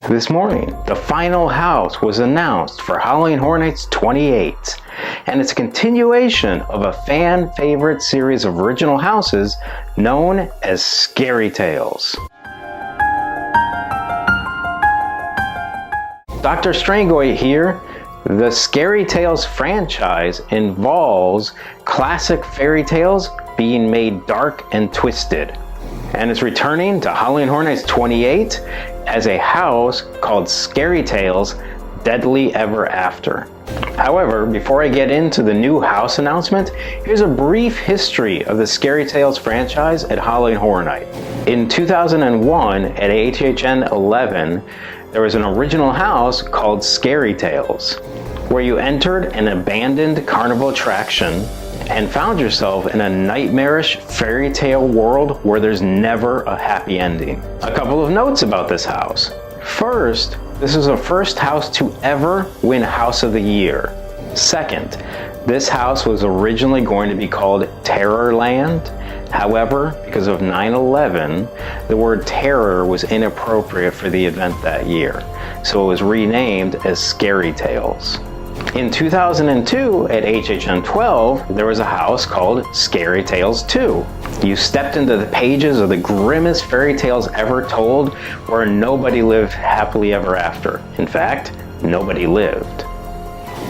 This morning, the final house was announced for Halloween Horror Nights 28, and it's a continuation of a fan favorite series of original houses known as Scary Tales. Dr. Strengoit here. The Scary Tales franchise involves classic fairy tales being made dark and twisted, and it's returning to Halloween Horror Nights 28 as a house called Scary Tales Deadly Ever After. However, before I get into the new house announcement, here's a brief history of the Scary Tales franchise at Halloween Horror Night. In 2001 at HHN 11, there was an original house called Scary Tales, where you entered an abandoned carnival attraction and found yourself in a nightmarish fairy tale world where there's never a happy ending. A couple of notes about this house. First, this is the first house to ever win House of the Year. Second, this house was originally going to be called Terrorland. However, because of 9/11, the word terror was inappropriate for the event that year, so it was renamed as Scary Tales. In 2002, at HHN 12, there was a house called Scary Tales 2. You stepped into the pages of the grimmest fairy tales ever told, where nobody lived happily ever after. In fact, nobody lived.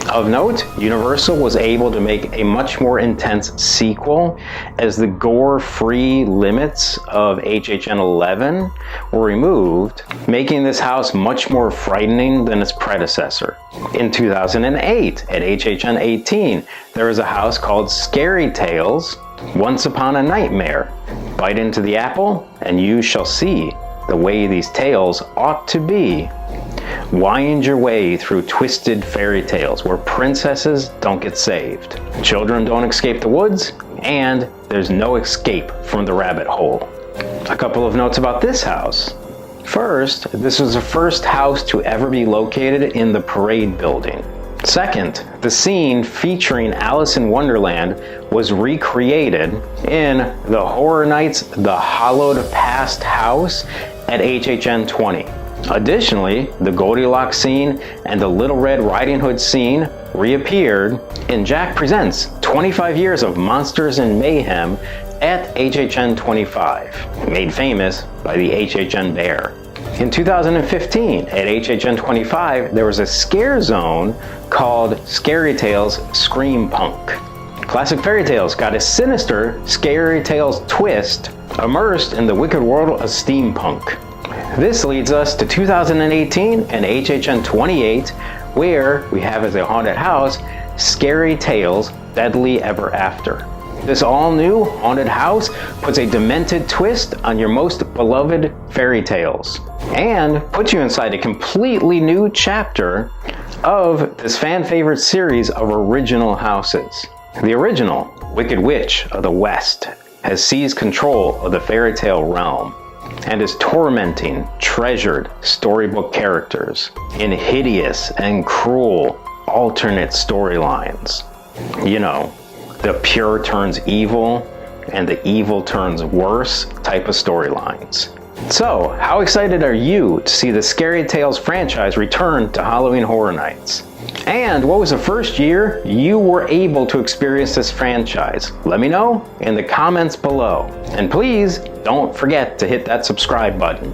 Of note, Universal was able to make a much more intense sequel as the gore-free limits of HHN 11 were removed, making this house much more frightening than its predecessor. In 2008, at HHN 18, there was a house called Scary Tales Once Upon a Nightmare. Bite into the apple, and you shall see the way these tales ought to be. Wind your way through twisted fairy tales where princesses don't get saved, children don't escape the woods, and there's no escape from the rabbit hole. A couple of notes about this house. First, this was the first house to ever be located in the Parade building. Second, the scene featuring Alice in Wonderland was recreated in the Horror Nights The Hollowed Past house at HHN 20. Additionally, the Goldilocks scene and the Little Red Riding Hood scene reappeared in Jack Presents 25 Years of Monsters and Mayhem at HHN 25, made famous by the HHN Bear. In 2015, at HHN 25, there was a scare zone called Scary Tales Scream Punk. Classic fairy tales got a sinister Scary Tales twist immersed in the wicked world of steampunk. This leads us to 2018 and HHN 28, where we have as a haunted house Scary Tales Deadly Ever After. This all-new haunted house puts a demented twist on your most beloved fairy tales and puts you inside a completely new chapter of this fan favorite series of original houses. The original Wicked Witch of the West has seized control of the fairy tale realm and is tormenting treasured storybook characters in hideous and cruel alternate storylines. You know, the pure turns evil and the evil turns worse type of storylines. So, how excited are you to see the Scary Tales franchise return to Halloween Horror Nights? And what was the first year you were able to experience this franchise? Let me know in the comments below. And please don't forget to hit that subscribe button.